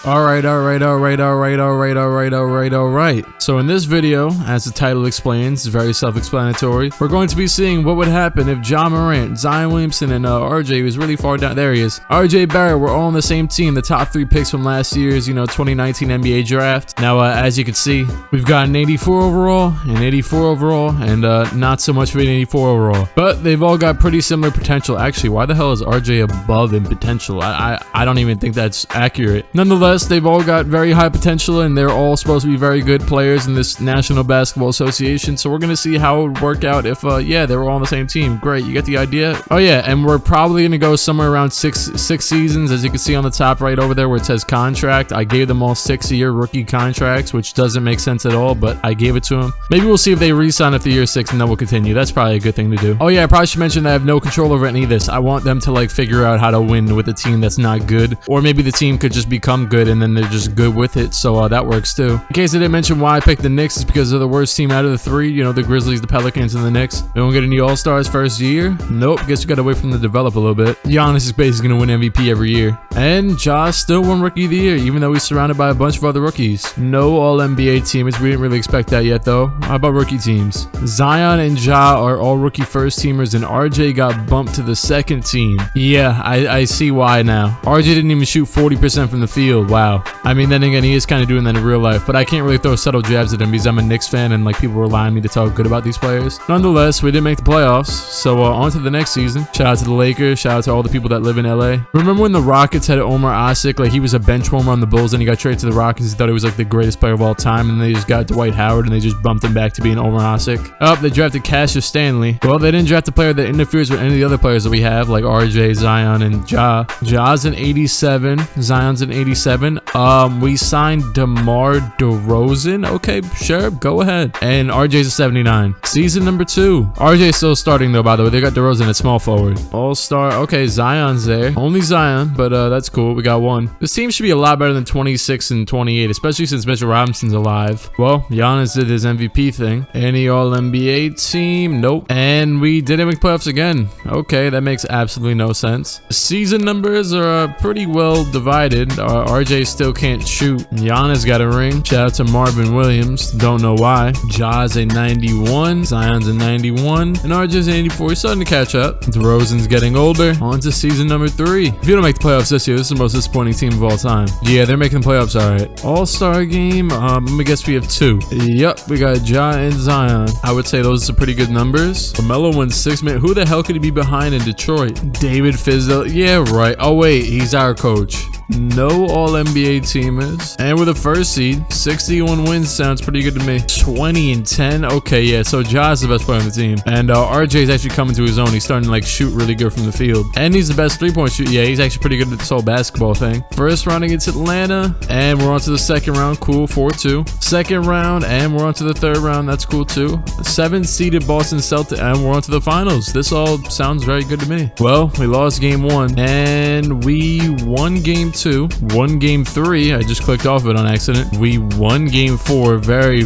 Alright. So in this video, as the title explains, it's very self-explanatory. We're going to be seeing what would happen if Morant, Zion Williamson, and RJ was really far down. There he is. RJ Barrett were all on the same team, the top 3 picks from last year's, 2019 NBA draft. Now, as you can see, we've got an 84 overall, an 84 overall, and not so much of an 84 overall. But they've all got pretty similar potential. Actually, why the hell is RJ above in potential? I don't even think that's accurate. Nonetheless, they've all got very high potential, and they're all supposed to be very good players in this National Basketball Association. So we're going to see how it would work out if, yeah, they were all on the same team. Great, you get the idea? Oh, yeah, and we're probably going to go somewhere around six seasons, as you can see on the top right over there where it says contract. I gave them all 6-year rookie contracts, which doesn't make sense at all, but I gave it to them. Maybe we'll see if they re-sign after year 6, and then we'll continue. That's probably a good thing to do. Oh, yeah, I probably should mention that I have no control over any of this. I want them to, like, figure out how to win with a team that's not good, or maybe the team could just become good and then they're just good with it, so that works too. In case I didn't mention why I picked the Knicks, is because they're the worst team out of the 3, the Grizzlies, the Pelicans, and the Knicks. They don't get any All-Stars first year. Nope, guess we gotta wait for them to develop a little bit. Giannis is basically gonna win MVP every year. And Ja still won Rookie of the Year, even though he's surrounded by a bunch of other rookies. No All-NBA teamers, we didn't really expect that yet though. How about rookie teams? Zion and Ja are all rookie first teamers, and RJ got bumped to the second team. Yeah, I see why now. RJ didn't even shoot 40% from the field. Wow. I mean, then again, he is kind of doing that in real life, but I can't really throw subtle jabs at him because I'm a Knicks fan and like people rely on me to talk good about these players. Nonetheless, we didn't make the playoffs, so on to the next season. Shout out to the Lakers, shout out to all the people that live in LA. Remember when the Rockets had Omar Asik, like he was a bench warmer on the Bulls, and he got traded to the Rockets. He thought he was like the greatest player of all time, and they just got Dwight Howard and they just bumped him back to being Omar Asik. Oh, they drafted Cassius Stanley. Well, they didn't draft a player that interferes with any of the other players that we have, like RJ, Zion, and Ja. Ja's an 87, Zion's an 87. We signed DeMar DeRozan. Okay, sure, go ahead. And RJ's a 79. Season number 2. RJ's still starting though, by the way. They got DeRozan at small forward. All-star. Okay, Zion's there. Only Zion, but that's cool. We got one. This team should be a lot better than 26 and 28, especially since Mitchell Robinson's alive. Well, Giannis did his MVP thing. Any All-NBA team? Nope. And we didn't make playoffs again. Okay, that makes absolutely no sense. Season numbers are pretty well divided. RJ still can't shoot. Giannis got a ring. Shout out to Marvin Williams. Don't know why. Ja's a 91. Zion's a 91. And RJ's an 84. He's starting to catch up. DeRozan's getting older. On to season number 3. If you don't make the playoffs this year, this is the most disappointing team of all time. Yeah, they're making the playoffs alright. All-star game. Let me guess we have 2. Yep, we got Ja and Zion. I would say those are pretty good numbers. LaMelo won 6 minutes. Who the hell could he be behind in Detroit? David Fizdale. Yeah, right. Oh, wait. He's our coach. No All-NBA teamers. And with a first seed, 61 wins sounds pretty good to me. 20 and 10. Okay, yeah. So Ja's the best player on the team. And RJ's actually coming to his own. He's starting to like shoot really good from the field. And he's the best 3-point shooter. Yeah, he's actually pretty good at this whole basketball thing. First round against Atlanta. And we're on to the second round. Cool. 4-2. Second round. And we're on to the third round. That's cool too. 7-seeded Boston Celtics. And we're on to the finals. This all sounds very good to me. Well, we lost game 1. And we won game 2, won game 3. I just clicked off it on accident. We won game 4 very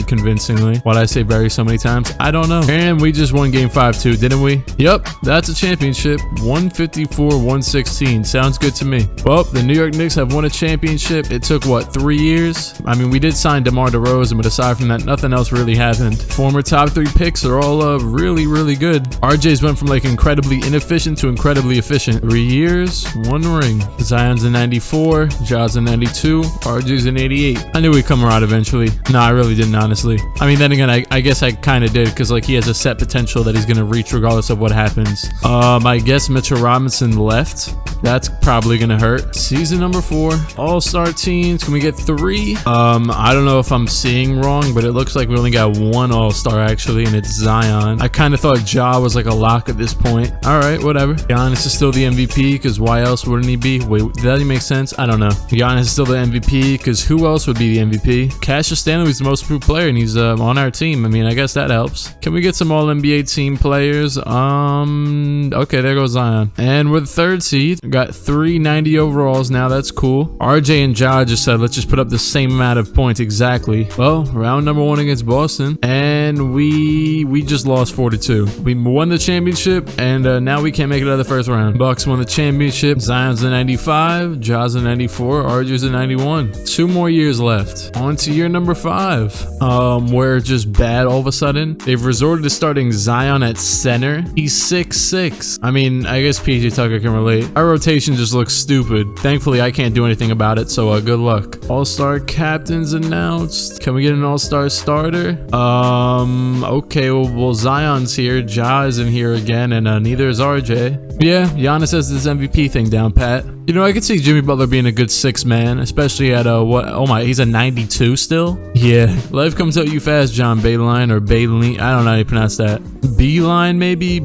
convincingly. Why'd I say very so many times? I don't know. And we just won game 5 too, didn't we? Yep, that's a championship. 154-116. Sounds good to me. Well, the New York Knicks have won a championship. It took what, 3 years? I mean, we did sign DeMar DeRozan, but aside from that, nothing else really happened. Former top 3 picks are all really good. RJ's went from like incredibly inefficient to incredibly efficient. 3 years, 1 ring. Zion's a 94, Ja's a 92, RJ's an 88. I knew we'd come around eventually. No, I really didn't, honestly. I mean, then again, I guess I kind of did, because like he has a set potential that he's gonna reach regardless of what happens. I guess Mitchell Robinson left. That's probably gonna hurt. Season number 4, all-star teams. Can we get 3? I don't know if I'm seeing wrong, but it looks like we only got 1 all-star actually, and it's Zion. I kind of thought Ja was like a lock at this point. All right, whatever. Giannis is still the MVP, because why else wouldn't he be? Wait, did that even make sense? I don't know. Giannis is still the MVP, because who else would be the MVP? Cassius Stanley is the most improved player, and he's on our team. I mean, I guess that helps. Can we get some All-NBA team players? Okay, there goes Zion. And we're the 3rd seed. We got 390 overalls now. That's cool. RJ and Ja just said, let's just put up the same amount of points exactly. Well, round number 1 against Boston, and we just lost 4-2. We won the championship, and now we can't make it out of the first round. Bucks won the championship. Zion's a 95, Ja's a 94, RJ's a 91. 2 more years left. On to year number 5, where it's just bad all of a sudden. They've resorted to starting Zion at center. He's 6'6". I mean, I guess PJ Tucker can relate. Our rotation just looks stupid. Thankfully, I can't do anything about it, so good luck. All-star captains announced. Can we get an all-star starter? Okay, well, Zion's here, Ja isn't here again, and neither is RJ. Yeah, Giannis has this MVP thing down pat. You know, I could see Jimmy Butler being a good 6 man, especially at what? Oh my, he's a 92 still? Yeah. Life comes at you fast, John Bayline or Bayline. I don't know how you pronounce that. Beeline maybe?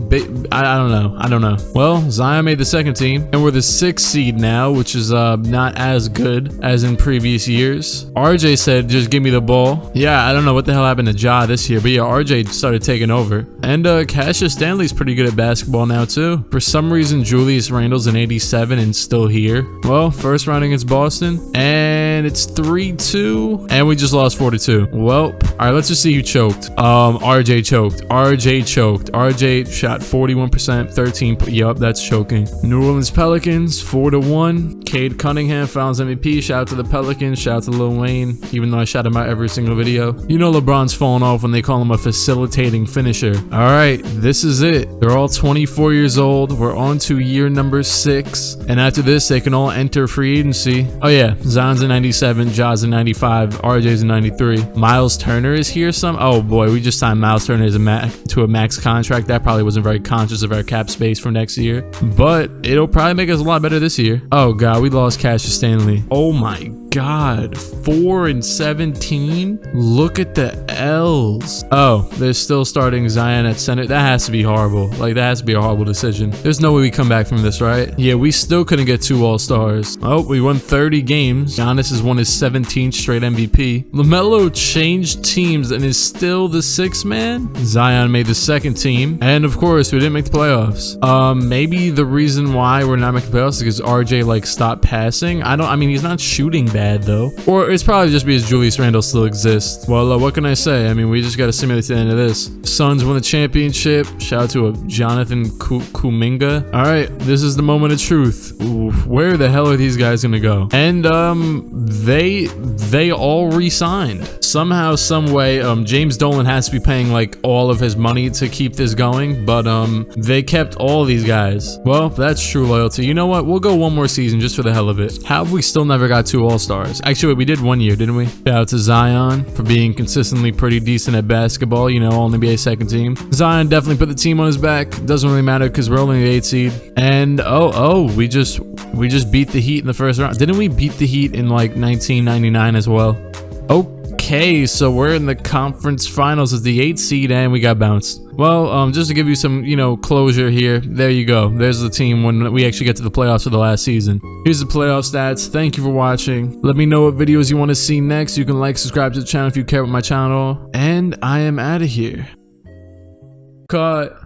I don't know. Well, Zion made the second team, and we're the 6th seed now, which is not as good as in previous years. RJ said, just give me the ball. Yeah, I don't know what the hell happened to Ja this year, but yeah, RJ started taking over. And Cassius Stanley's pretty good at basketball now too. For some reason, Julius Randle's an 87 and still here. Well, first round against Boston, and it's 3-2, and we just lost 4-2. Well, all right, let's just see who choked. RJ choked. RJ shot 41%, 13. Yup, that's choking. New Orleans Pelicans 4-1. Cade Cunningham Finals MVP. Shout out to the Pelicans. Shout out to Lil Wayne. Even though I shout him out every single video, you know LeBron's falling off when they call him a facilitating finisher. All right, this is it. They're all 24 years old. We're on to year number 6, and after this, they can all enter free agency. Oh yeah, Zion's a 97, Ja's a 95, RJ's a 93. Miles Turner is here oh boy, we just signed Miles Turner to a max contract. That probably wasn't very conscious of our cap space for next year, but it'll probably make us a lot better this year. Oh god, we lost Cassius Stanley. Oh my god, 4-17. Look at the L's. Oh, they're still starting Zion at center. That has to be horrible. Like, that has to be a horrible decision. There's no way we come back from this, right? Yeah, we still couldn't get 2 all-stars. Oh, we won 30 games. Giannis has won his 17th straight MVP. LaMelo changed teams and is still the 6th man. Zion made the 2nd team, and of course, we didn't make the playoffs. Maybe the reason why we're not making the playoffs is because RJ like stopped passing. I mean, he's not shooting bad though, or it's probably just because Julius Randle still exists. Well, what can I say? I mean, we just got to simulate to the end of this. Suns won the championship. Shout out to Jonathan Kuminga. All right, this is the moment of truth. Ooh, where the hell are these guys gonna go? And they all re-signed somehow, some way. James Dolan has to be paying like all of his money to keep this going, but they kept all these guys. Well, that's true loyalty. You know what? We'll go one more season just for the hell of it. How have we still never got 2 all-stars? Actually, we did 1 year, didn't we? Shout out to Zion for being consistently pretty decent at basketball, you know, all NBA 2nd team. Zion definitely put the team on his back. Doesn't really matter because we're only the 8th seed. And we just beat the Heat in the first round. Didn't we beat the Heat in like 1999 as well? Okay, so we're in the conference finals as the 8th seed, and we got bounced. Well, just to give you some, you know, closure here, there you go. There's the team when we actually get to the playoffs for the last season. Here's the playoff stats. Thank you for watching. Let me know what videos you want to see next. You can like, subscribe to the channel if you care about my channel, and I am out of here. Cut.